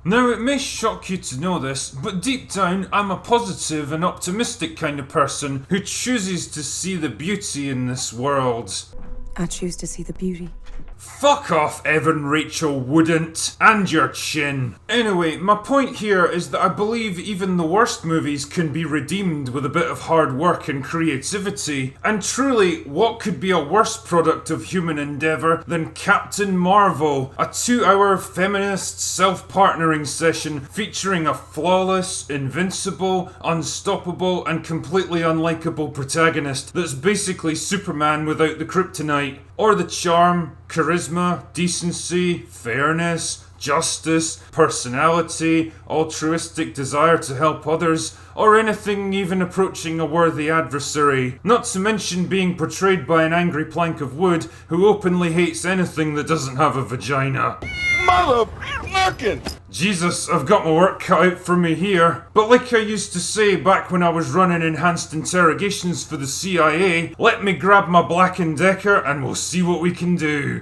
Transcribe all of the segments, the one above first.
Now, it may shock you to know this, but deep down, I'm a positive and optimistic kind of person who chooses to see the beauty in this world. I choose to see the beauty. Fuck off, Evan Rachel wouldn't. And your chin. Anyway, my point here is that I believe even the worst movies can be redeemed with a bit of hard work and creativity. And truly, what could be a worse product of human endeavour than Captain Marvel? A 2-hour feminist self-partnering session featuring a flawless, invincible, unstoppable, and completely unlikable protagonist that's basically Superman without the kryptonite. Or the charm, charisma, decency, fairness, justice, personality, altruistic desire to help others, or anything even approaching a worthy adversary. Not to mention being portrayed by an angry plank of wood who openly hates anything that doesn't have a vagina. Motherfucking! Jesus, I've got my work cut out for me here. But like I used to say back when I was running enhanced interrogations for the CIA, let me grab my Black & Decker and we'll see what we can do.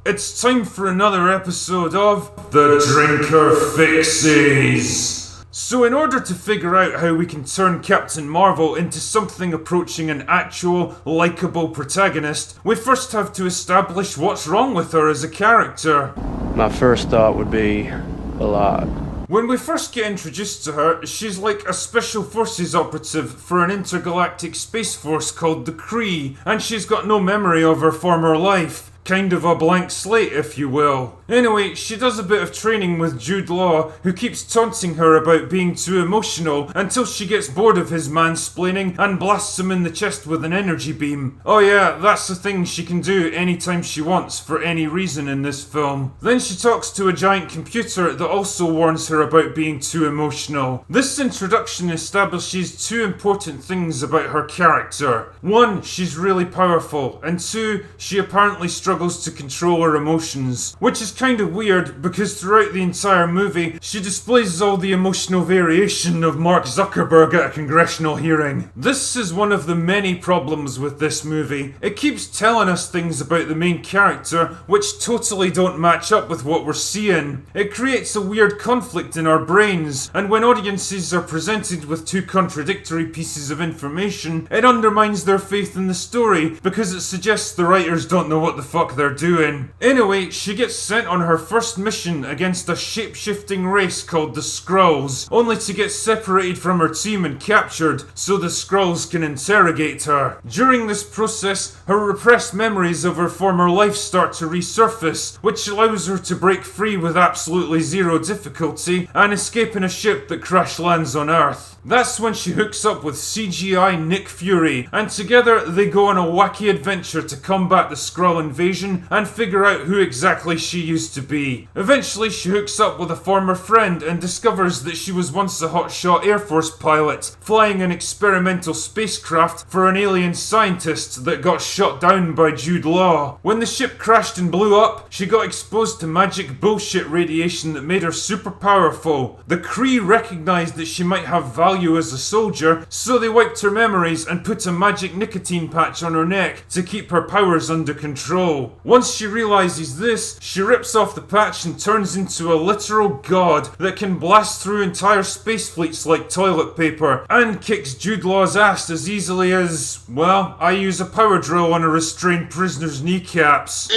It's time for another episode of The Drinker Fixes. So in order to figure out how we can turn Captain Marvel into something approaching an actual, likeable protagonist, we first have to establish what's wrong with her as a character. My first thought would be a lot. When we first get introduced to her, she's like a special forces operative for an intergalactic space force called the Kree, and she's got no memory of her former life. Kind of a blank slate, if you will. Anyway, she does a bit of training with Jude Law, who keeps taunting her about being too emotional until she gets bored of his mansplaining and blasts him in the chest with an energy beam. Oh yeah, that's the thing she can do anytime she wants for any reason in this film. Then she talks to a giant computer that also warns her about being too emotional. This introduction establishes two important things about her character. One, she's really powerful, and two, she apparently struggles to control her emotions, which is kind of weird because throughout the entire movie she displays all the emotional variation of Mark Zuckerberg at a congressional hearing. This is one of the many problems with this movie. It keeps telling us things about the main character which totally don't match up with what we're seeing. It creates a weird conflict in our brains, and when audiences are presented with two contradictory pieces of information, it undermines their faith in the story because it suggests the writers don't know what the fuck they're doing. Anyway, she gets sent on her first mission against a shape-shifting race called the Skrulls, only to get separated from her team and captured so the Skrulls can interrogate her. During this process, her repressed memories of her former life start to resurface, which allows her to break free with absolutely zero difficulty and escape in a ship that crash lands on Earth. That's when she hooks up with CGI Nick Fury, and together they go on a wacky adventure to combat the Skrull invasion and figure out who exactly she used to be. Eventually she hooks up with a former friend and discovers that she was once a hotshot Air Force pilot, flying an experimental spacecraft for an alien scientist that got shot down by Jude Law. When the ship crashed and blew up, she got exposed to magic bullshit radiation that made her super powerful. The Kree recognized that she might have value as a soldier, so they wiped her memories and put a magic nicotine patch on her neck to keep her powers under control. Once she realizes this, she rips off the patch and turns into a literal god that can blast through entire space fleets like toilet paper and kicks Jude Law's ass as easily as, well, I use a power drill on a restrained prisoner's kneecaps.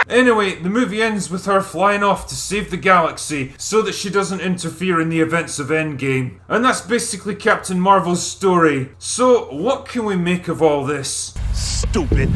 Anyway, the movie ends with her flying off to save the galaxy so that she doesn't interfere in the events of Endgame. And that's basically Captain Marvel's story. So, what can we make of all this? Stupid.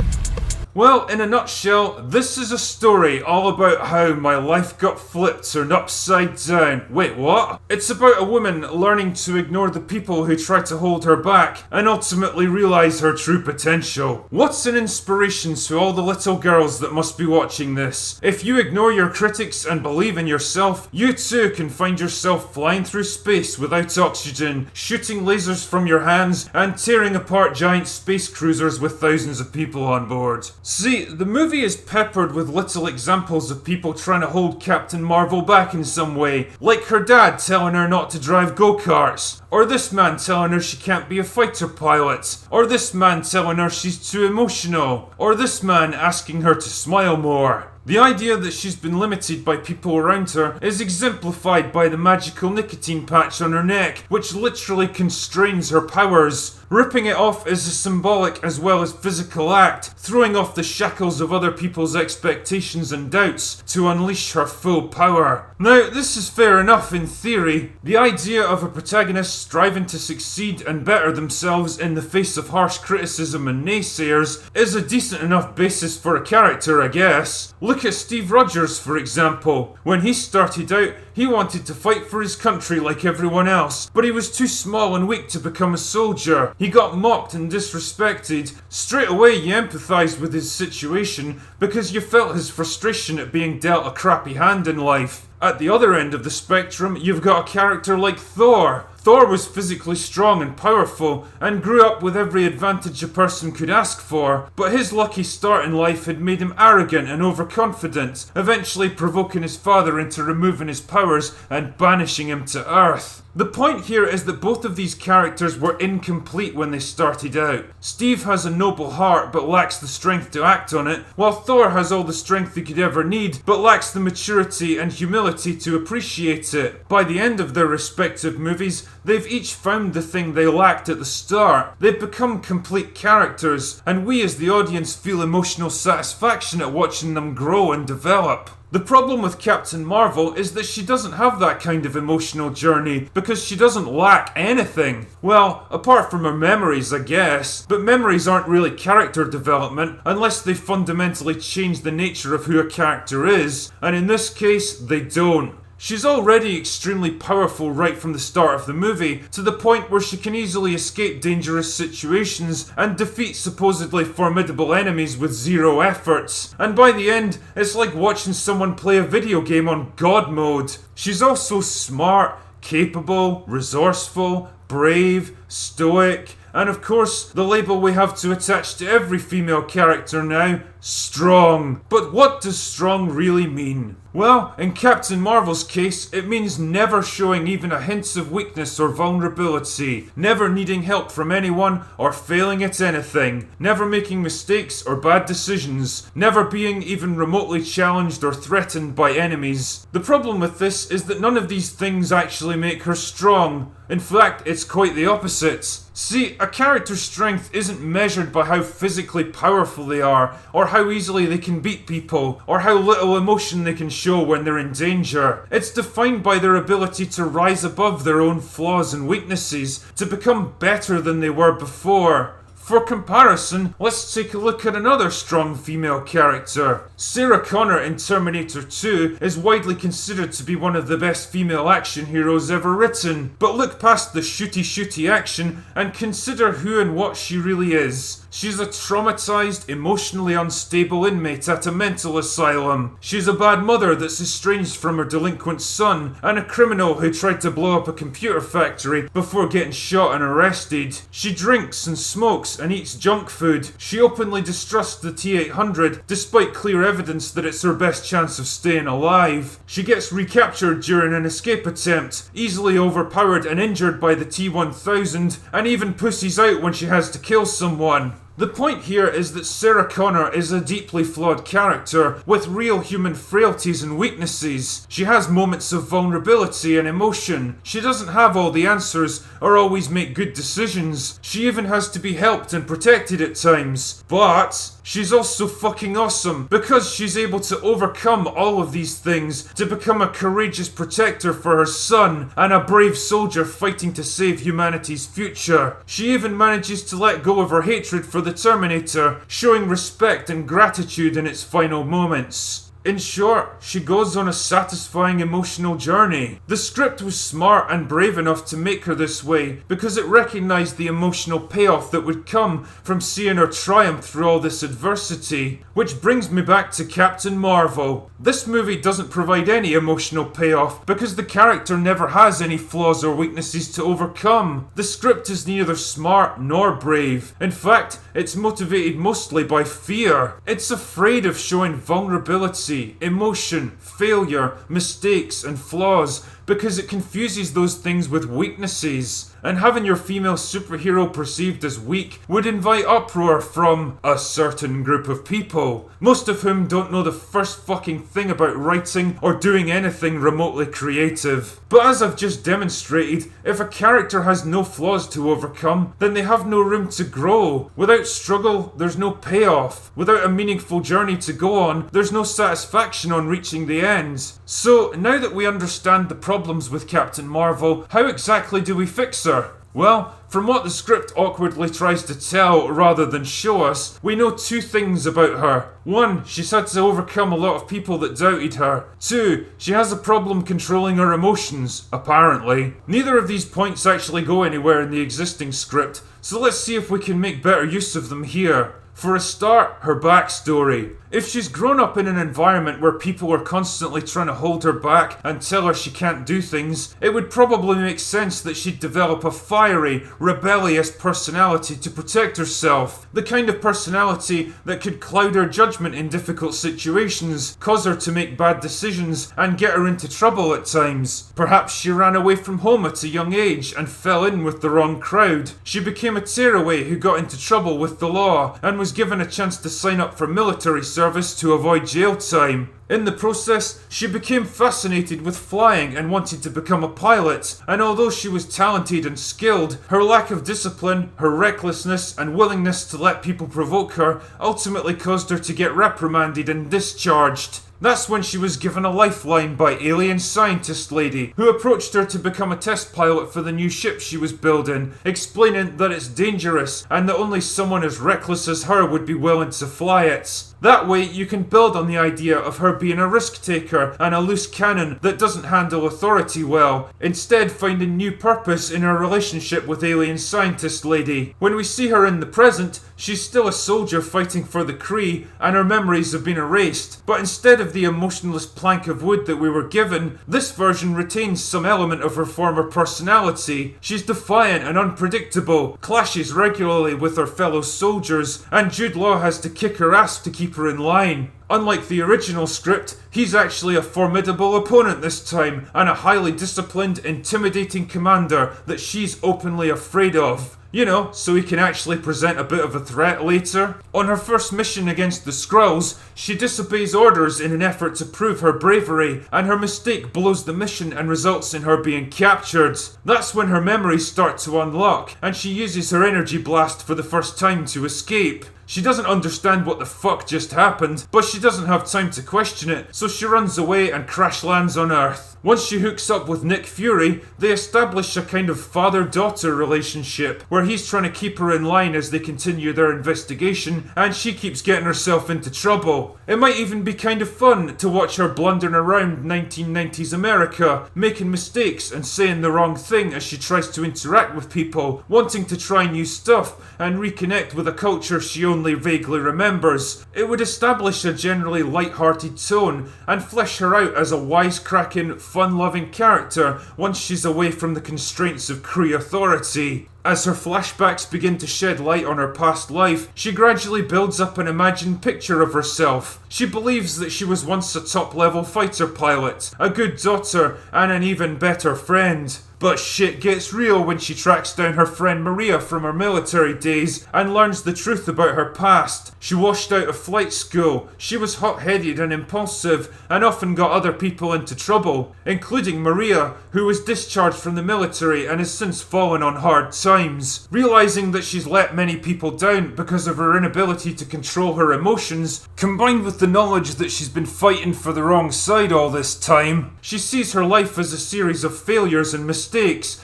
Well, in a nutshell, this is a story all about how my life got flipped turned upside down. Wait, what? It's about a woman learning to ignore the people who try to hold her back and ultimately realize her true potential. What's an inspiration to all the little girls that must be watching this? If you ignore your critics and believe in yourself, you too can find yourself flying through space without oxygen, shooting lasers from your hands, and tearing apart giant space cruisers with thousands of people on board. See, the movie is peppered with little examples of people trying to hold Captain Marvel back in some way, like her dad telling her not to drive go-karts, or this man telling her she can't be a fighter pilot, or this man telling her she's too emotional, or this man asking her to smile more. The idea that she's been limited by people around her is exemplified by the magical nicotine patch on her neck, which literally constrains her powers. Ripping it off is a symbolic as well as physical act, throwing off the shackles of other people's expectations and doubts to unleash her full power. Now, this is fair enough in theory. The idea of a protagonist striving to succeed and better themselves in the face of harsh criticism and naysayers is a decent enough basis for a character, I guess. Look at Steve Rogers, for example. When he started out, he wanted to fight for his country like everyone else, but he was too small and weak to become a soldier. He got mocked and disrespected. Straight away you empathised with his situation because you felt his frustration at being dealt a crappy hand in life. At the other end of the spectrum, you've got a character like Thor. Thor was physically strong and powerful and grew up with every advantage a person could ask for, but his lucky start in life had made him arrogant and overconfident, eventually provoking his father into removing his powers and banishing him to Earth. The point here is that both of these characters were incomplete when they started out. Steve has a noble heart but lacks the strength to act on it, while Thor has all the strength he could ever need but lacks the maturity and humility to appreciate it. By the end of their respective movies, they've each found the thing they lacked at the start. They've become complete characters, and we as the audience feel emotional satisfaction at watching them grow and develop. The problem with Captain Marvel is that she doesn't have that kind of emotional journey because she doesn't lack anything. Well, apart from her memories, I guess. But memories aren't really character development unless they fundamentally change the nature of who a character is, and in this case, they don't. She's already extremely powerful right from the start of the movie, to the point where she can easily escape dangerous situations and defeat supposedly formidable enemies with zero efforts. And by the end, it's like watching someone play a video game on God mode. She's also smart, capable, resourceful, brave, stoic, and of course, the label we have to attach to every female character now, strong. But what does strong really mean? Well, in Captain Marvel's case, it means never showing even a hint of weakness or vulnerability, never needing help from anyone or failing at anything, never making mistakes or bad decisions, never being even remotely challenged or threatened by enemies. The problem with this is that none of these things actually make her strong. In fact, it's quite the opposite. See, a character's strength isn't measured by how physically powerful they are, or how easily they can beat people, or how little emotion they can show when they're in danger. It's defined by their ability to rise above their own flaws and weaknesses, to become better than they were before. For comparison, let's take a look at another strong female character. Sarah Connor in Terminator 2 is widely considered to be one of the best female action heroes ever written, but look past the shooty action and consider who and what she really is. She's a traumatized, emotionally unstable inmate at a mental asylum. She's a bad mother that's estranged from her delinquent son, and a criminal who tried to blow up a computer factory before getting shot and arrested. She drinks and smokes and eats junk food. She openly distrusts the T-800 despite clear evidence that it's her best chance of staying alive. She gets recaptured during an escape attempt, easily overpowered and injured by the T-1000, and even pussies out when she has to kill someone. The point here is that Sarah Connor is a deeply flawed character with real human frailties and weaknesses. She has moments of vulnerability and emotion. She doesn't have all the answers or always make good decisions. She even has to be helped and protected at times. But she's also fucking awesome because she's able to overcome all of these things to become a courageous protector for her son and a brave soldier fighting to save humanity's future. She even manages to let go of her hatred for the Terminator, showing respect and gratitude in its final moments. In short, she goes on a satisfying emotional journey. The script was smart and brave enough to make her this way because it recognised the emotional payoff that would come from seeing her triumph through all this adversity. Which brings me back to Captain Marvel. This movie doesn't provide any emotional payoff because the character never has any flaws or weaknesses to overcome. The script is neither smart nor brave. In fact, it's motivated mostly by fear. It's afraid of showing vulnerability, emotion, failure, mistakes, and flaws because it confuses those things with weaknesses. and having your female superhero perceived as weak would invite uproar from a certain group of people, most of whom don't know the first fucking thing about writing or doing anything remotely creative. But as I've just demonstrated, if a character has no flaws to overcome, then they have no room to grow. Without struggle, there's no payoff. Without a meaningful journey to go on, there's no satisfaction on reaching the end. So, now that we understand the problems with Captain Marvel, how exactly do we fix her? Well, from what the script awkwardly tries to tell rather than show us, we know two things about her. One, she's had to overcome a lot of people that doubted her. Two, she has a problem controlling her emotions, apparently. Neither of these points actually go anywhere in the existing script, so let's see if we can make better use of them here. For a start, her backstory. If she's grown up in an environment where people are constantly trying to hold her back and tell her she can't do things, it would probably make sense that she'd develop a fiery, rebellious personality to protect herself. The kind of personality that could cloud her judgment in difficult situations, cause her to make bad decisions, and get her into trouble at times. Perhaps she ran away from home at a young age and fell in with the wrong crowd. She became a tearaway who got into trouble with the law and was given a chance to sign up for military service to avoid jail time. In the process, she became fascinated with flying and wanted to become a pilot, and although she was talented and skilled, her lack of discipline, her recklessness, and willingness to let people provoke her ultimately caused her to get reprimanded and discharged. That's when she was given a lifeline by alien scientist lady, who approached her to become a test pilot for the new ship she was building, explaining that it's dangerous and that only someone as reckless as her would be willing to fly it. That way, you can build on the idea of her being a risk taker and a loose cannon that doesn't handle authority well, instead finding new purpose in her relationship with alien scientist lady. When we see her in the present, she's still a soldier fighting for the Kree, and her memories have been erased, but instead of the emotionless plank of wood that we were given, this version retains some element of her former personality. She's defiant and unpredictable, clashes regularly with her fellow soldiers, and Jude Law has to kick her ass to keep her in line. Unlike the original script, he's actually a formidable opponent this time, and a highly disciplined, intimidating commander that she's openly afraid of. You know, so he can actually present a bit of a threat later. On her first mission against the Skrulls, she disobeys orders in an effort to prove her bravery, and her mistake blows the mission and results in her being captured. That's when her memories start to unlock, and she uses her energy blast for the first time to escape. She doesn't understand what the fuck just happened, but she doesn't have time to question it, so she runs away and crash lands on Earth. Once she hooks up with Nick Fury, they establish a kind of father-daughter relationship, where he's trying to keep her in line as they continue their investigation, and she keeps getting herself into trouble. It might even be kind of fun to watch her blundering around 1990s America, making mistakes and saying the wrong thing as she tries to interact with people, wanting to try new stuff, and reconnect with a culture she only vaguely remembers. It would establish a generally light-hearted tone, and flesh her out as a wisecracking, fun-loving character once she's away from the constraints of Kree authority. As her flashbacks begin to shed light on her past life, she gradually builds up an imagined picture of herself. She believes that she was once a top-level fighter pilot, a good daughter, and an even better friend. But shit gets real when she tracks down her friend Maria from her military days and learns the truth about her past. She washed out of flight school, she was hot-headed and impulsive, and often got other people into trouble, including Maria, who was discharged from the military and has since fallen on hard times. Realising that she's let many people down because of her inability to control her emotions, combined with the knowledge that she's been fighting for the wrong side all this time, she sees her life as a series of failures and mistakes,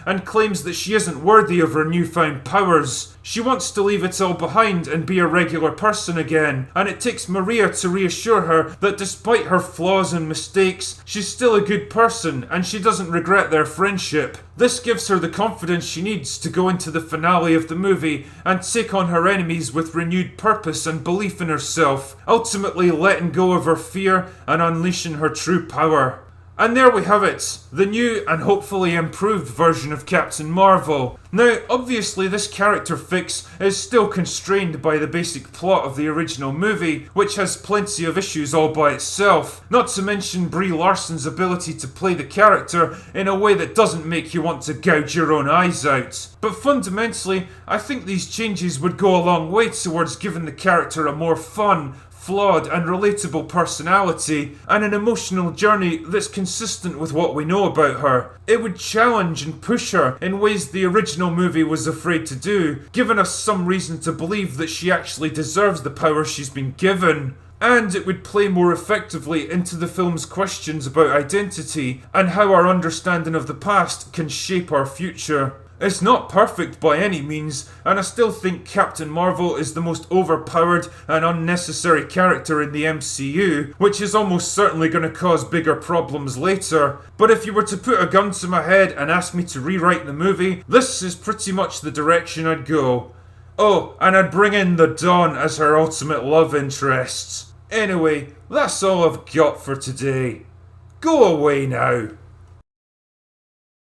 and claims that she isn't worthy of her newfound powers. She wants to leave it all behind and be a regular person again, and it takes Maria to reassure her that despite her flaws and mistakes, she's still a good person and she doesn't regret their friendship. This gives her the confidence she needs to go into the finale of the movie and take on her enemies with renewed purpose and belief in herself, ultimately letting go of her fear and unleashing her true power. And there we have it, the new and hopefully improved version of Captain Marvel. Now, obviously this character fix is still constrained by the basic plot of the original movie, which has plenty of issues all by itself, not to mention Brie Larson's ability to play the character in a way that doesn't make you want to gouge your own eyes out. But fundamentally, I think these changes would go a long way towards giving the character a more fun, flawed and relatable personality, and an emotional journey that's consistent with what we know about her. It would challenge and push her in ways the original movie was afraid to do, giving us some reason to believe that she actually deserves the power she's been given. And it would play more effectively into the film's questions about identity and how our understanding of the past can shape our future. It's not perfect by any means, and I still think Captain Marvel is the most overpowered and unnecessary character in the MCU, which is almost certainly going to cause bigger problems later. But if you were to put a gun to my head and ask me to rewrite the movie, this is pretty much the direction I'd go. Oh, and I'd bring in the Dawn as her ultimate love interest. Anyway, that's all I've got for today. Go away now.